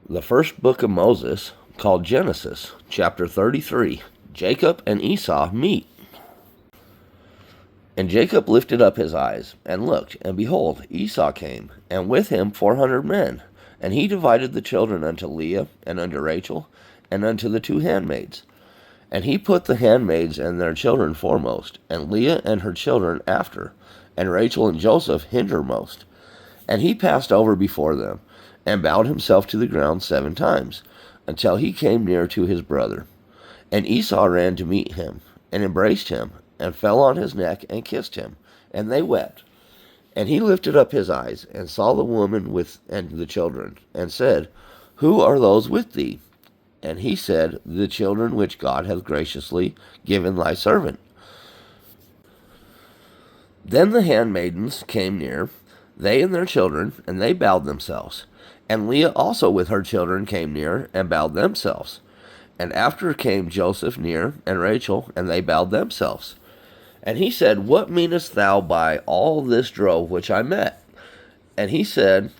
The first book of Moses, called Genesis, chapter 33, Jacob and Esau meet. And Jacob lifted up his eyes, and looked, and behold, Esau came, and with him 400 men. And he divided the children unto Leah, and unto Rachel, and unto the two handmaids. And he put the handmaids and their children foremost, and Leah and her children after, and Rachel and Joseph hindermost. And he passed over before them, and bowed himself to the ground 7 times, until he came near to his brother. And Esau ran to meet him, and embraced him, and fell on his neck, and kissed him. And they wept. And he lifted up his eyes, and saw the woman and the children, and said, Who are those with thee? And he said, The children which God hath graciously given thy servant. Then the handmaidens came near, they and their children, and they bowed themselves. And Leah also with her children came near, and bowed themselves. And after came Joseph near, and Rachel, and they bowed themselves. And he said, What meanest thou by all this drove which I met? And he said,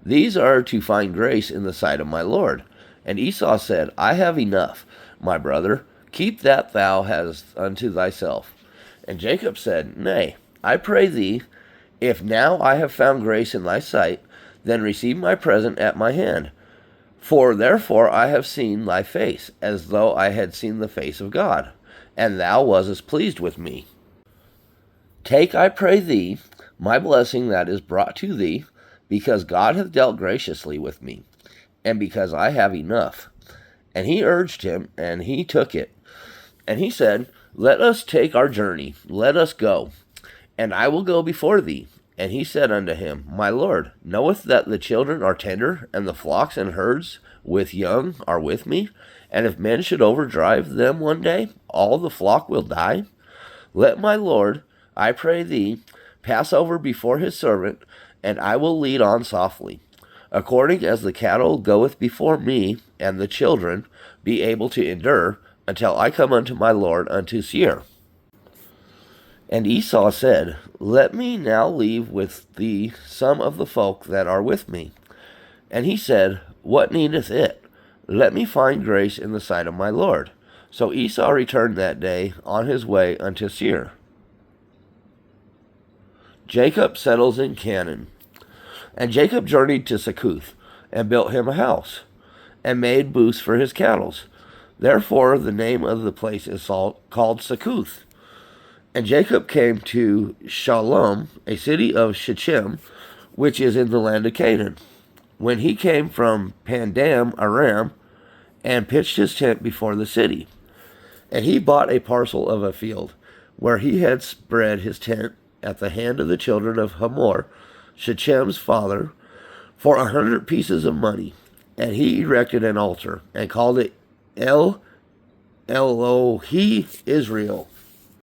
These are to find grace in the sight of my Lord. And Esau said, I have enough, my brother. Keep that thou hast unto thyself. And Jacob said, Nay, I pray thee, if now I have found grace in thy sight, then receive my present at my hand. For therefore I have seen thy face, as though I had seen the face of God, and thou wast pleased with me. Take, I pray thee, my blessing that is brought to thee, because God hath dealt graciously with me, and because I have enough. And he urged him, and he took it. And he said, Let us take our journey, let us go, and I will go before thee. And he said unto him, My Lord, knoweth that the children are tender, and the flocks and herds with young are with me? And if men should overdrive them one day, all the flock will die? Let my Lord, I pray thee, pass over before his servant, and I will lead on softly, according as the cattle goeth before me, and the children be able to endure, until I come unto my Lord unto Seir. And Esau said, Let me now leave with thee some of the folk that are with me. And he said, What needeth it? Let me find grace in the sight of my Lord. So Esau returned that day on his way unto Seir. Jacob settles in Canaan. And Jacob journeyed to Succoth, and built him a house, and made booths for his cattle. Therefore the name of the place is called Succoth. And Jacob came to Shalom, a city of Shechem, which is in the land of Canaan, when he came from Pandam Aram, and pitched his tent before the city. And he bought a parcel of a field, where he had spread his tent at the hand of the children of Hamor, Shechem's father, for 100 pieces of money. And he erected an altar, and called it El Elohe Israel.